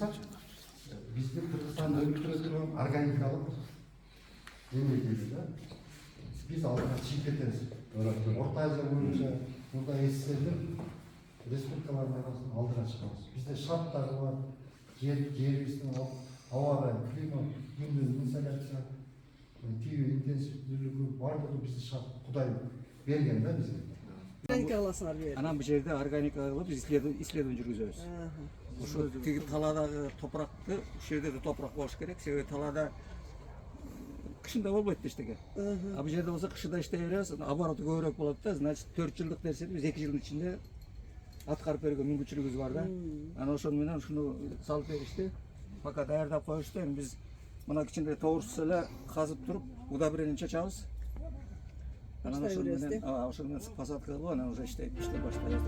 айтсачы. Бізде Кыргызстанда өткөрүлүп турган органикалык мемлекет да. Biz aldığına çiğ ketiriz. Orta Asya boyunca burada eşitsedir, respublikaların arasında aldıra çıkarız. Bizde şartları var, yerimizin hava, klima, gündüz, insalasyon, tüyü, intensifliliği var da bizi şart, Kuday bergen de bize. Organik alasınlar bir Anam bir yerde organik alıp biz isledon жүргүзөбүз. Ошо тиги таладагы топуракты, ушул жерде de toprak болуш керек. Себеби талада кышында болбойт эчтеке. А бул жерде болсо кышында иштей беребиз, обороты көбүрөөк болот да. Значит 4 жылдык нерсени биз 2 жылдын ичинде аткарып берүүгө мүмкүнчүлүгүбүз бар да. Анан ошону менен ушуну салып беришти. Пока даярдап коюшту. Эми биз мына кичине тоорусу эле казып туруп, удобрение чачабыз. Анан ошону менен, ошону менен посадка кылып, анан уже иштей баштайбыз.